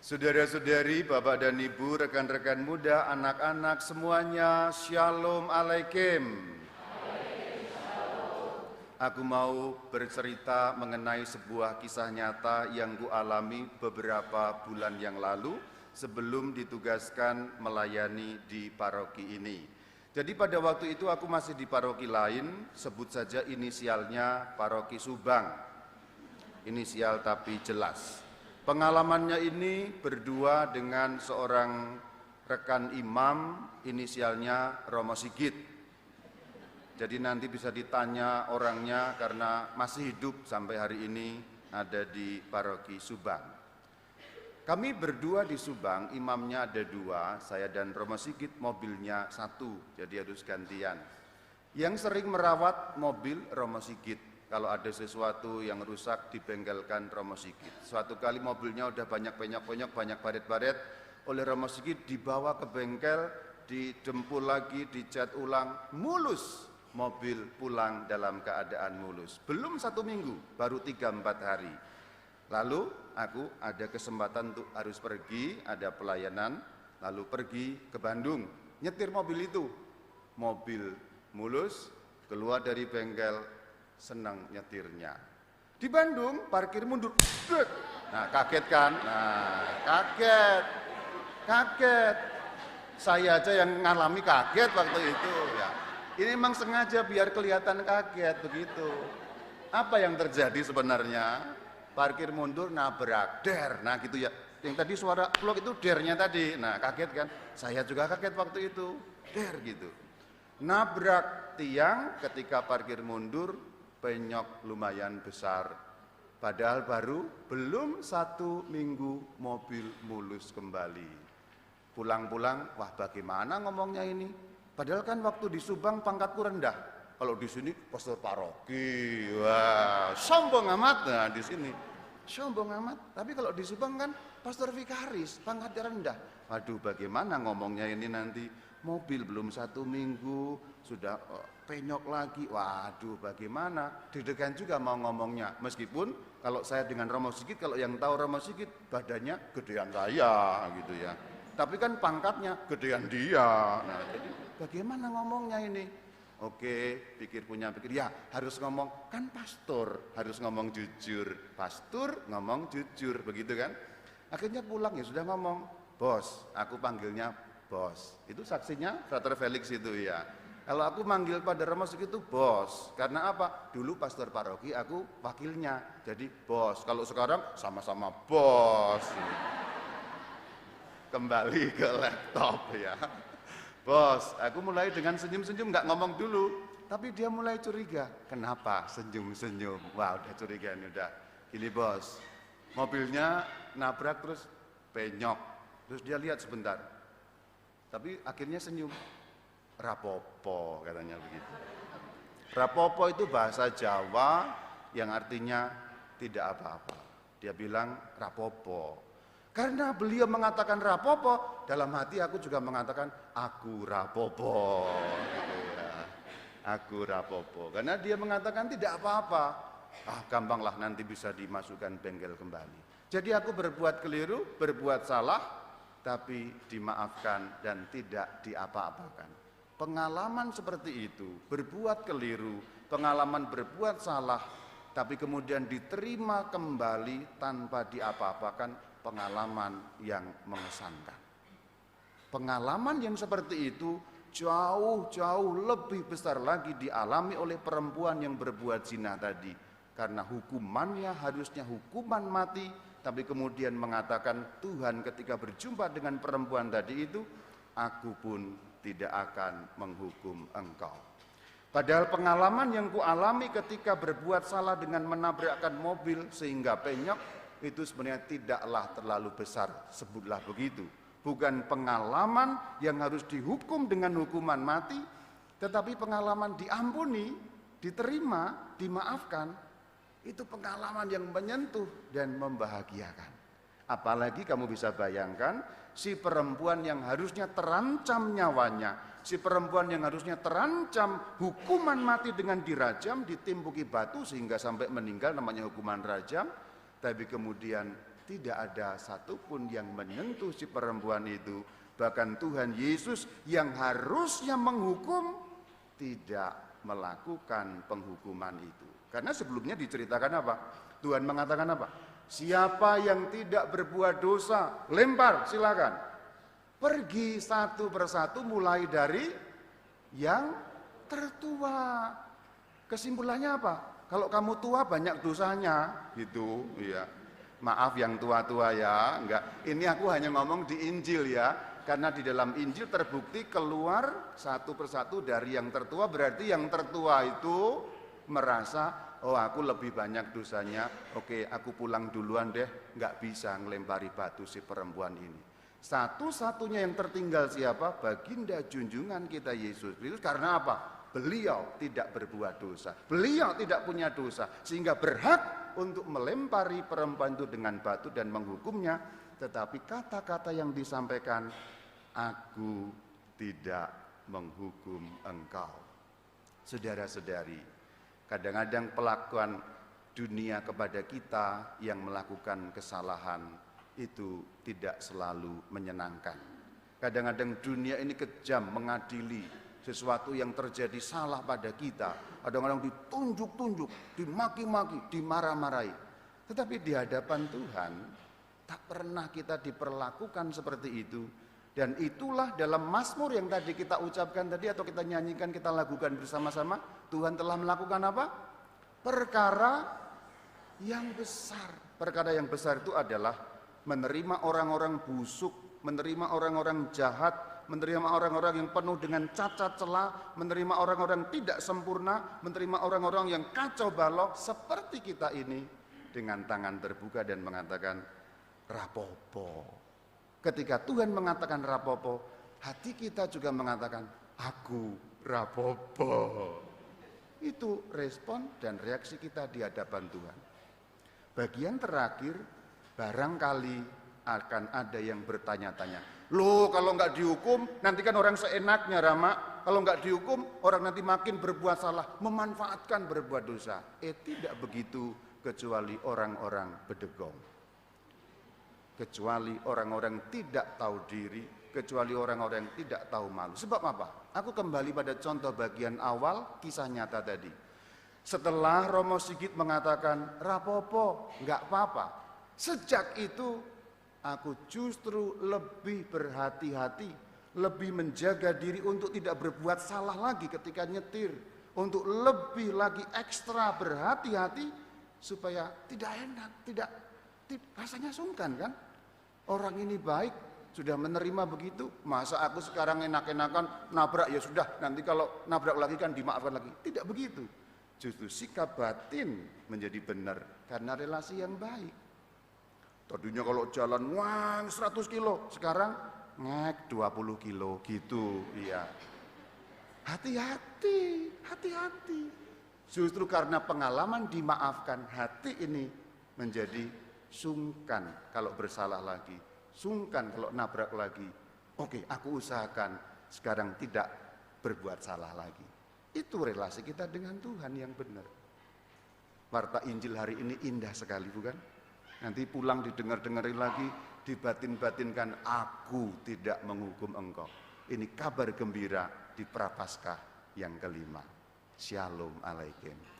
Saudara-saudari, Bapak dan Ibu, rekan-rekan muda, anak-anak semuanya, Shalom Alaikum. Aku mau bercerita mengenai sebuah kisah nyata yang kualami beberapa bulan yang lalu sebelum ditugaskan melayani di paroki ini. Jadi pada waktu itu aku masih di paroki lain, sebut saja inisialnya Paroki Subang. Inisial tapi jelas. Pengalamannya ini berdua dengan seorang rekan imam, inisialnya Romo Sigit. Jadi nanti bisa ditanya orangnya karena masih hidup sampai hari ini ada di Paroki Subang. Kami berdua di Subang, imamnya ada dua, saya dan Romo Sigit, mobilnya satu, jadi harus gantian. Yang sering merawat mobil Romo Sigit. Kalau ada sesuatu yang rusak dibengkelkan Romo Sigit. Suatu kali mobilnya udah banyak penyok-penyok, banyak baret-baret, oleh Romo Sigit dibawa ke bengkel, didempul lagi, dicat ulang, mulus. Mobil pulang dalam keadaan mulus. Belum 1 minggu, baru 3-4 hari. Lalu aku ada kesempatan untuk harus pergi, ada pelayanan, lalu pergi ke Bandung, nyetir mobil itu. Mobil mulus, keluar dari bengkel, senang nyetirnya. Di Bandung parkir mundur. Nah, kaget kan? Kaget. Saya aja yang ngalami kaget waktu itu ya. Ini memang sengaja biar kelihatan kaget begitu. Apa yang terjadi sebenarnya? Parkir mundur nabrak der. Nah, gitu ya. Yang tadi suara plok itu dernya tadi. Nah, kaget kan? Saya juga kaget waktu itu. Der gitu. Nabrak tiang ketika parkir mundur, penyok lumayan besar. Padahal belum 1 minggu mobil mulus kembali. Pulang-pulang, wah bagaimana ngomongnya ini? Padahal kan waktu di Subang pangkatku rendah. Kalau di sini pastor paroki, wah sombong amat. Nah di sini sombong amat. Tapi kalau di Subang kan pastor vikaris, pangkatnya rendah. Waduh bagaimana ngomongnya ini nanti? Mobil belum 1 minggu sudah penyok lagi. Waduh bagaimana? Deg-degan juga mau ngomongnya. Meskipun kalau saya dengan Romo Sigit, kalau yang tahu Romo Sigit badannya gedean saya gitu ya. Tapi kan pangkatnya gedean dia. Nah, jadi bagaimana ngomongnya ini? Oke, pikir ya harus ngomong, kan pastor harus ngomong jujur. Pastor ngomong jujur, begitu kan? Akhirnya pulang ya sudah ngomong, bos, aku panggilnya bos. Itu saksinya Frater Felix itu ya. Kalau aku manggil pada Romo Sigit itu bos. Karena apa? Dulu pastor paroki, aku wakilnya. Jadi bos. Kalau sekarang sama-sama bos. Kembali ke laptop ya. Bos, aku mulai dengan senyum-senyum, nggak ngomong dulu. Tapi dia mulai curiga. Kenapa senyum-senyum? Wah udah curiga nih udah. Gini bos, mobilnya nabrak terus penyok. Terus dia lihat sebentar. Tapi akhirnya senyum. Rapopo katanya begitu. Rapopo itu bahasa Jawa yang artinya tidak apa-apa. Dia bilang rapopo. Karena beliau mengatakan rapopo, dalam hati aku juga mengatakan aku rapopo. Gitu ya. Aku rapopo. Karena dia mengatakan tidak apa-apa. Gampanglah nanti bisa dimasukkan bengkel kembali. Jadi aku berbuat keliru, berbuat salah, tapi dimaafkan dan tidak diapa-apakan. Pengalaman seperti itu, berbuat keliru, pengalaman berbuat salah, tapi kemudian diterima kembali tanpa diapa-apakan, pengalaman yang mengesankan. Pengalaman yang seperti itu jauh lebih besar lagi dialami oleh perempuan yang berbuat zina tadi. Karena hukumannya harusnya hukuman mati, tapi kemudian mengatakan Tuhan ketika berjumpa dengan perempuan tadi itu, aku pun tidak akan menghukum engkau. Padahal pengalaman yang kualami ketika berbuat salah dengan menabrakkan mobil sehingga penyok, itu sebenarnya tidaklah terlalu besar, sebutlah begitu. Bukan pengalaman yang harus dihukum dengan hukuman mati, tetapi pengalaman diampuni, diterima, dimaafkan. Itu pengalaman yang menyentuh dan membahagiakan. Apalagi kamu bisa bayangkan si perempuan yang harusnya terancam nyawanya, si perempuan yang harusnya terancam hukuman mati dengan dirajam, ditimpuki batu sehingga sampai meninggal, namanya hukuman rajam. Tapi kemudian tidak ada satupun yang menyentuh si perempuan itu. Bahkan Tuhan Yesus yang harusnya menghukum tidak melakukan penghukuman itu. Karena sebelumnya diceritakan apa? Tuhan mengatakan apa? Siapa yang tidak berbuat dosa, lempar, silakan. Pergi satu persatu mulai dari yang tertua. Kesimpulannya apa? Kalau kamu tua banyak dosanya, gitu, ya. Maaf yang tua-tua ya, enggak. Ini aku hanya ngomong di Injil ya, karena di dalam Injil terbukti keluar satu persatu dari yang tertua, berarti yang tertua itu merasa, oh aku lebih banyak dosanya, oke aku pulang duluan deh, enggak bisa ngelempari batu si perempuan ini. Satu-satunya yang tertinggal siapa? Baginda junjungan kita Yesus Kristus. Karena apa? Beliau tidak berbuat dosa, beliau tidak punya dosa, sehingga berhak untuk melempari perempuan itu dengan batu dan menghukumnya. Tetapi kata-kata yang disampaikan, aku tidak menghukum engkau. Saudara-saudari, kadang-kadang pelakuan dunia kepada kita yang melakukan kesalahan itu tidak selalu menyenangkan. Kadang-kadang dunia ini kejam mengadili sesuatu yang terjadi salah pada kita. Kadang-kadang ditunjuk-tunjuk, dimaki-maki, dimarah-marahi. Tetapi di hadapan Tuhan tak pernah kita diperlakukan seperti itu. Dan itulah dalam Mazmur yang tadi kita ucapkan tadi atau kita nyanyikan, kita lakukan bersama-sama. Tuhan telah melakukan apa? Perkara yang besar. Perkara yang besar itu adalah menerima orang-orang busuk, menerima orang-orang jahat, menerima orang-orang yang penuh dengan cacat celah, menerima orang-orang tidak sempurna, menerima orang-orang yang kacau balau seperti kita ini dengan tangan terbuka dan mengatakan rapopo. Ketika Tuhan mengatakan rapopo, hati kita juga mengatakan aku rapopo. Itu respon dan reaksi kita di hadapan Tuhan. Bagian terakhir, barangkali akan ada yang bertanya-tanya, loh kalau nggak dihukum nanti kan orang seenaknya Rama, kalau nggak dihukum orang nanti makin berbuat salah, memanfaatkan berbuat dosa. Tidak begitu, kecuali orang-orang bedegong, kecuali orang-orang tidak tahu diri, kecuali orang-orang tidak tahu malu. Sebab apa? Aku kembali pada contoh bagian awal kisah nyata tadi. Setelah Romo Sigit mengatakan rapopo, nggak apa-apa, sejak itu aku justru lebih berhati-hati, lebih menjaga diri untuk tidak berbuat salah lagi ketika nyetir, untuk lebih lagi ekstra berhati-hati supaya tidak enak, tidak rasanya sungkan kan? Orang ini baik, sudah menerima begitu, masa aku sekarang enak-enakan nabrak, ya sudah, nanti kalau nabrak lagi kan dimaafkan lagi. Tidak begitu. Justru sikap batin menjadi benar karena relasi yang baik. Tadinya kalau jalan wang 100 kilo, sekarang ngek 20 kilo gitu, iya. Hati-hati, hati-hati. Justru karena pengalaman dimaafkan, hati ini menjadi sungkan kalau bersalah lagi, sungkan kalau nabrak lagi. Oke, aku usahakan sekarang tidak berbuat salah lagi. Itu relasi kita dengan Tuhan yang benar. Warta Injil hari ini indah sekali, bukan? Nanti pulang didengar-dengarin lagi, dibatin-batinkan, aku tidak menghukum engkau. Ini kabar gembira di Prapaskah yang kelima. Shalom alaikum.